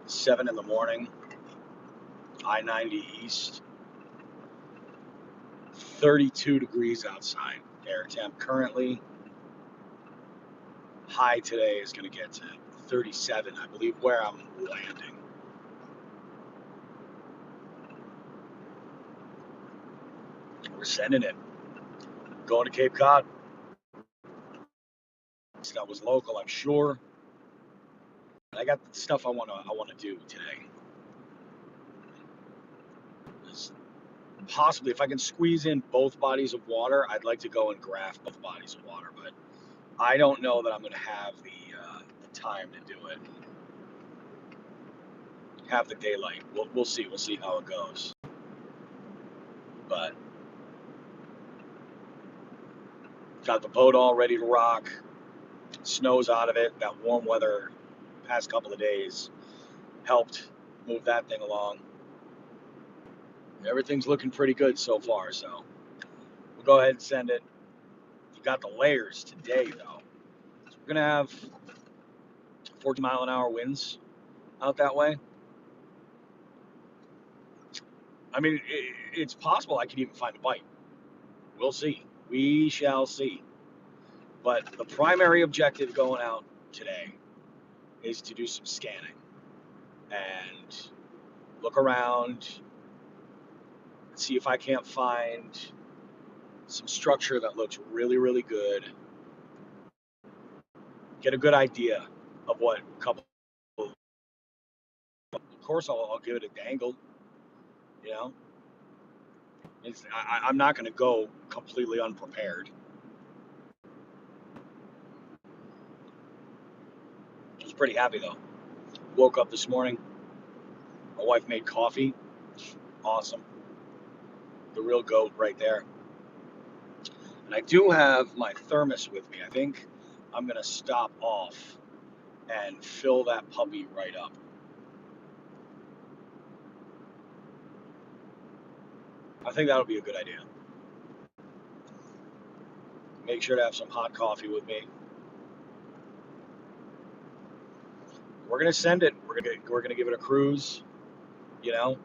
7 in the morning, I-90 East, 32 degrees outside, air temp currently. High today is going to get to 37, I believe, where I'm landing. We're sending it. Going to Cape Cod. That was local, I'm sure. I got the stuff I want to do today. Possibly, if I can squeeze in both bodies of water, I'd like to go and graft both bodies of water, but I don't know that I'm going to have the time to do it. Have the daylight. We'll see. We'll see how it goes. But got the boat all ready to rock. Snow's out of it. That warm weather past couple of days helped move that thing along. Everything's looking pretty good so far, so we'll go ahead and send it. We got the layers today, though. So we're going to have 40-mile-an-hour winds out that way. I mean, it's possible I could even find a bite. We'll see. We shall see. But the primary objective going out today is to do some scanning and look around, see if I can't find some structure that looks really, really good. Get a good idea of what couple. Of course, I'll give it a dangle. You know, I'm not going to go completely unprepared. I was pretty happy though. Woke up this morning. My wife made coffee. Awesome. The real goat right there. And I do have my thermos with me. I think I'm going to stop off and fill that puppy right up. I think that'll be a good idea. Make sure to have some hot coffee with me. We're going to send it. We're going to give it a cruise, you know,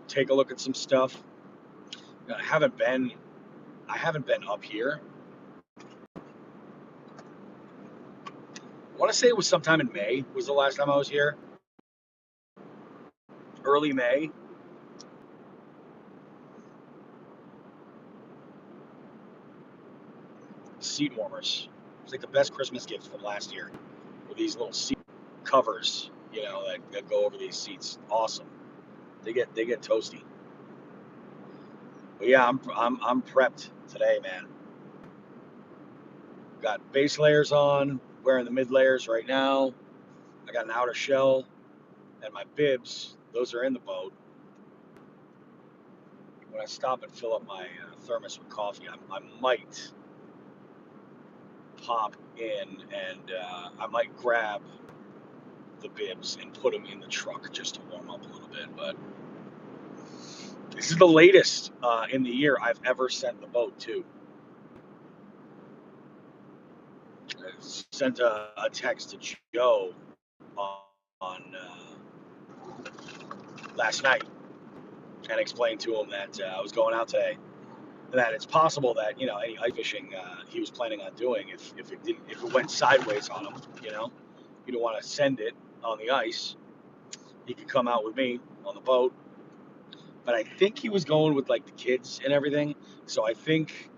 take a look at some stuff. I haven't been up here. I want to say it was sometime in May was the last time I was here. Early May. Seat warmers. It's like the best Christmas gift from last year. With these little seat covers, you know, that go over these seats. Awesome. They get toasty. But yeah, I'm prepped today, man. Got base layers on, wearing the mid layers right now. I got an outer shell and my bibs. Those are in the boat. When I stop and fill up my thermos with coffee, I might pop in and I might grab the bibs and put them in the truck just to warm up a little bit. But this is the latest in the year I've ever sent the boat to. I sent a text to Joe on last night and explained to him that I was going out today, and that it's possible that, you know, any ice fishing he was planning on doing, if it went sideways on him, you know, you don't want to send it on the ice. He could come out with me on the boat, but I think he was going with like the kids and everything, so I think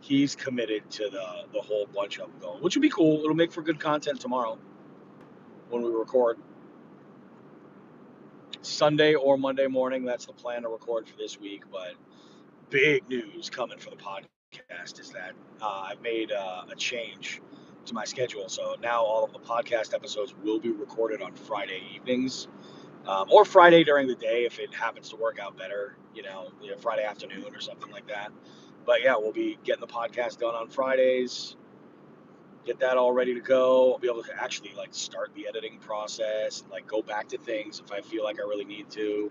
he's committed to the whole bunch of them going, which would be cool. It'll make for good content tomorrow when we record. Sunday or Monday morning, that's the plan to record for this week. But big news coming for the podcast is that I've made a change to my schedule. So now all of the podcast episodes will be recorded on Friday evenings, or Friday during the day if it happens to work out better, you know, Friday afternoon or something like that. But yeah, we'll be getting the podcast done on Fridays. Get that all ready to go. I'll be able to actually like start the editing process, like go back to things if I feel like I really need to.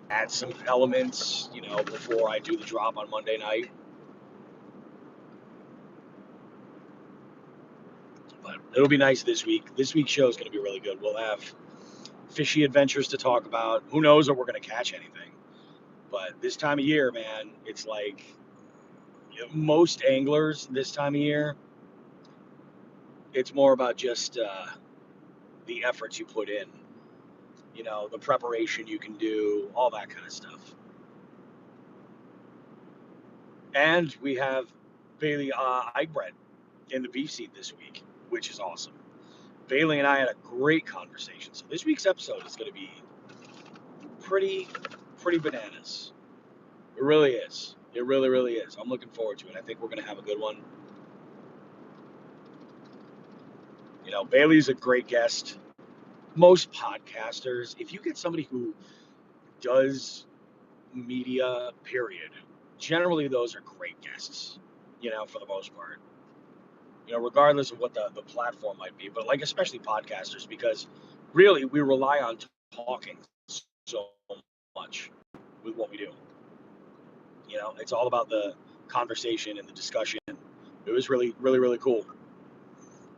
Add some elements, you know, before I do the drop on Monday night. But It'll be nice this week. This week's show is going to be really good. We'll have fishy adventures to talk about. Who knows if we're going to catch anything? But this time of year, man, it's like most anglers this time of year, it's more about just the efforts you put in, the preparation you can do, all that kind of stuff. And we have Bailey Eichbrett in the beef seat this week, which is awesome. Bailey and I had a great conversation. So this week's episode is going to be pretty bananas. It really is. It really, really is. I'm looking forward to it. I think we're going to have a good one. Bailey's a great guest. Most podcasters, if you get somebody who does media, period, generally those are great guests, for the most part. Regardless of what the platform might be, but like especially podcasters, because really we rely on talking so much with what we do. It's all about the conversation and the discussion. It was really, really, really cool.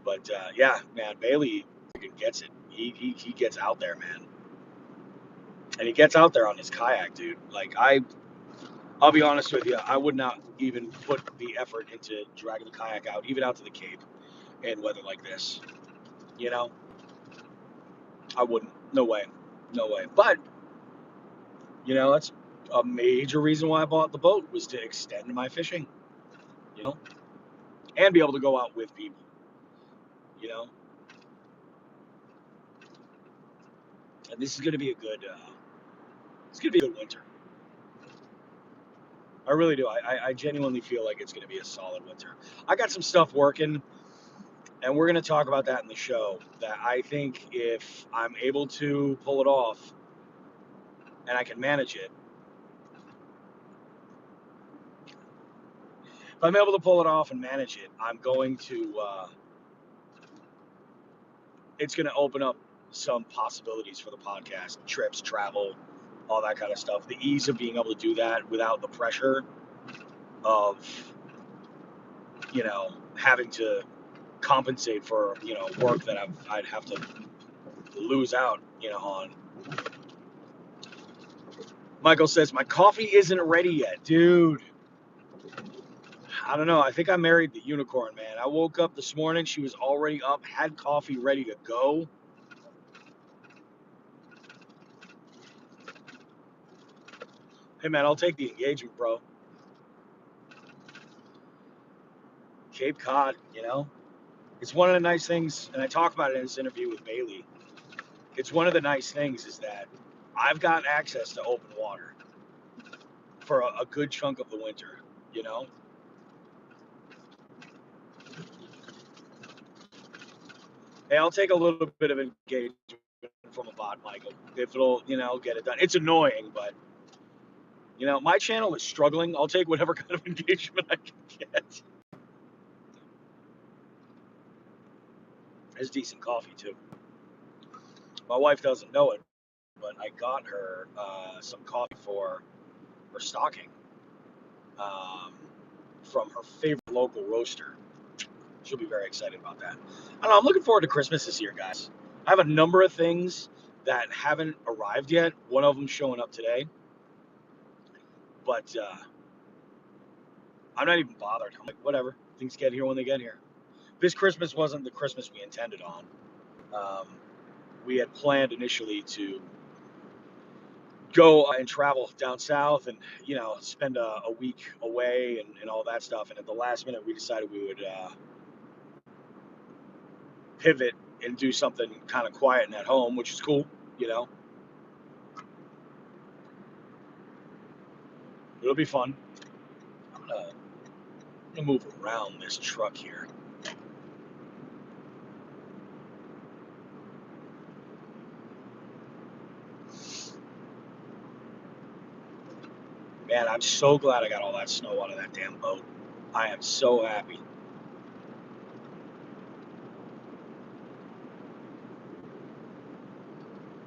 But yeah, man, Bailey freaking gets it. He gets out there, man, and he gets out there on his kayak, dude. Like I'll be honest with you, I would not even put the effort into dragging the kayak out, even out to the Cape, in weather like this. I wouldn't. No way. No way. But that's a major reason why I bought the boat, was to extend my fishing, and be able to go out with people, and this is going to be a good, it's going to be a good winter. I really do. I genuinely feel like it's going to be a solid winter. I got some stuff working, and we're going to talk about that in the show, that I think if I'm able to pull it off and I can manage it, if I'm able to pull it off and manage it, I'm going to, it's going to open up some possibilities for the podcast, trips, travel, all that kind of stuff. The ease of being able to do that without the pressure of, having to compensate for, work that I'd have to lose out, on. Michael says, my coffee isn't ready yet. Dude, I don't know. I think I married the unicorn, man. I woke up this morning. She was already up, had coffee ready to go. Hey, man, I'll take the engagement, bro. Cape Cod, It's one of the nice things, and I talk about it in this interview with Bailey. It's one of the nice things is that I've got access to open water for a good chunk of the winter, Hey, I'll take a little bit of engagement from a bot, Michael, if it'll, get it done. It's annoying, but, my channel is struggling. I'll take whatever kind of engagement I can get. It's decent coffee, too. My wife doesn't know it, but I got her some coffee for her stocking from her favorite local roaster. She'll be very excited about that. I don't know. I'm looking forward to Christmas this year, guys. I have a number of things that haven't arrived yet. One of them showing up today. But I'm not even bothered. I'm like, whatever. Things get here when they get here. This Christmas wasn't the Christmas we intended on. We had planned initially to go and travel down south and, spend a week away and all that stuff. And at the last minute, we decided we would pivot and do something kind of quiet and at home, which is cool, It'll be fun. I'm gonna move around this truck here. Man, I'm so glad I got all that snow out of that damn boat. I am so happy.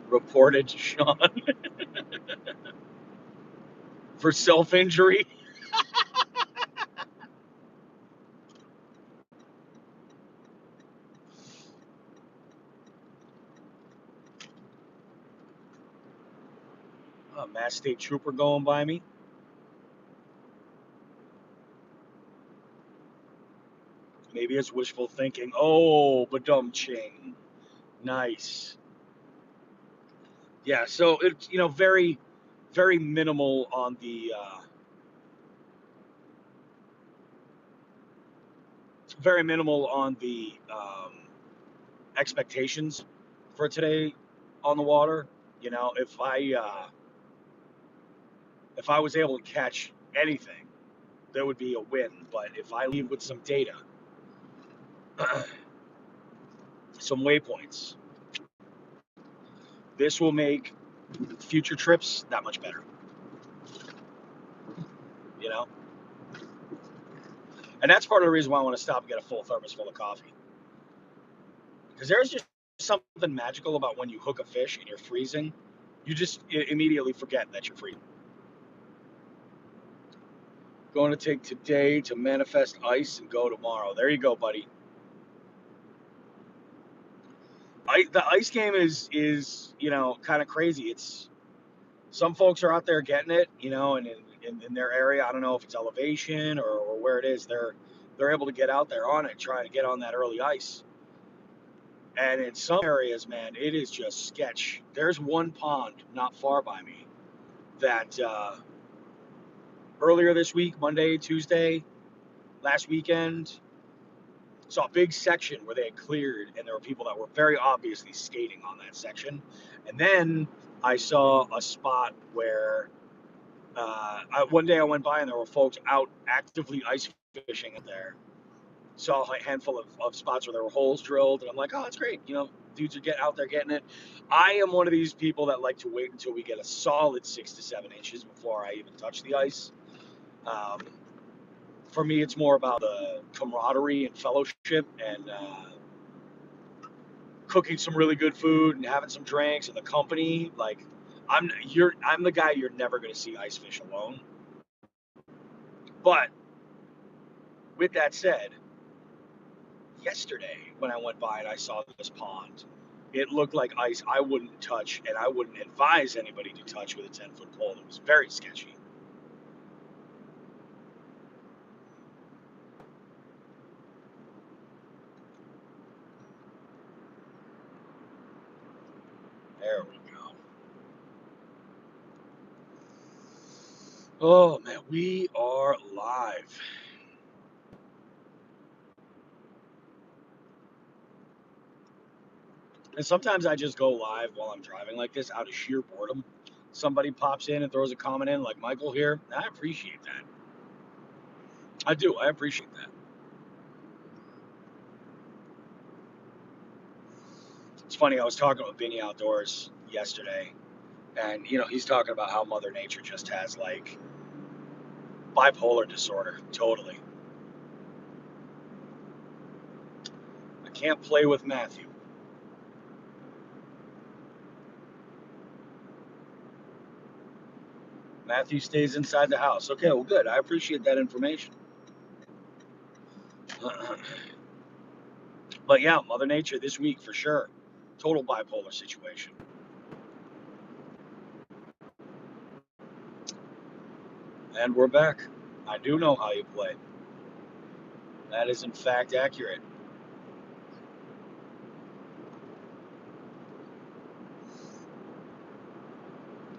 Reported Sean for self-injury. A Mass State Trooper going by me. Maybe it's wishful thinking. Oh, badum ching. Nice. Yeah, so it's very, very minimal on the expectations for today on the water. If I was able to catch anything, there would be a win. But if I leave with some data, some waypoints, this will make future trips that much better. You know, and that's part of the reason why I want to stop and get a full thermos full of coffee. Because there's just something magical about when you hook a fish and you're freezing, you just immediately forget that you're freezing. Going to take today to manifest ice and go tomorrow. There you go, buddy. The ice game is kind of crazy. It's some folks are out there getting it, and in their area. I don't know if it's elevation or where it is. They're able to get out there on it, trying to get on that early ice. And in some areas, man, it is just sketch. There's one pond not far by me that earlier this week, Monday, Tuesday, last weekend, saw a big section where they had cleared, and there were people that were very obviously skating on that section. And then I saw a spot where one day I went by and there were folks out actively ice fishing there. Saw a handful of spots where there were holes drilled, and I'm like, oh, that's great. Dudes are out there getting it. I am one of these people that like to wait until we get a solid 6 to 7 inches before I even touch the ice. For me, it's more about the camaraderie and fellowship and cooking some really good food and having some drinks and the company. Like, I'm the guy you're never going to see ice fish alone. But with that said, yesterday when I went by and I saw this pond, it looked like ice I wouldn't touch and I wouldn't advise anybody to touch with a 10-foot pole. It was very sketchy. There we go. Oh man, we are live. And sometimes I just go live while I'm driving like this out of sheer boredom. Somebody pops in and throws a comment in like Michael here. I appreciate that. I do. I appreciate that. It's funny. I was talking with Benny Outdoors yesterday, and he's talking about how Mother Nature just has like bipolar disorder. Totally. I can't play with Matthew. Matthew stays inside the house. Okay, well, good. I appreciate that information. But yeah, Mother Nature this week for sure. Total bipolar situation. And we're back. I do know how you play. That is in fact accurate.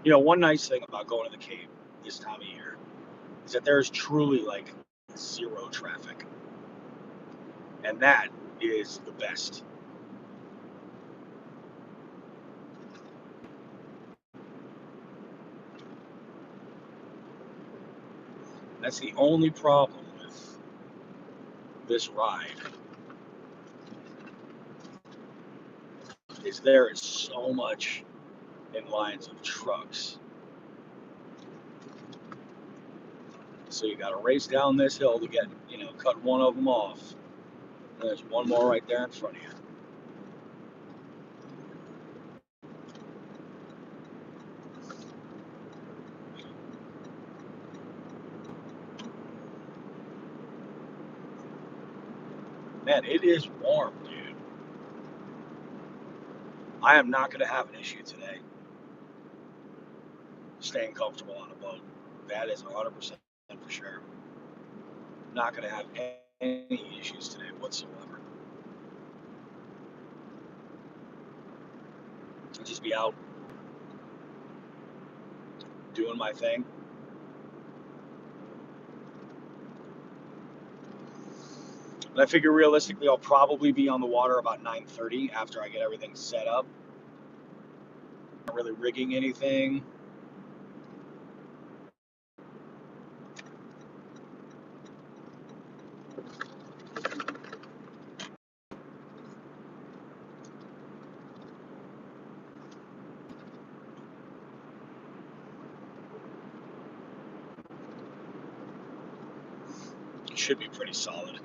One nice thing about going to the Cape this time of year is that there is truly like zero traffic. And that is the best. That's the only problem with this ride is there is so much in lines of trucks. So you got to race down this hill to get, cut one of them off. And there's one more right there in front of you. Man, it is warm, dude. I am not going to have an issue today. staying comfortable on a boat. That is 100% for sure. Not going to have any issues today whatsoever. I'll just be out doing my thing. And I figure realistically I'll probably be on the water about 9:30 after I get everything set up. Not really rigging anything. It should be pretty solid.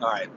All right,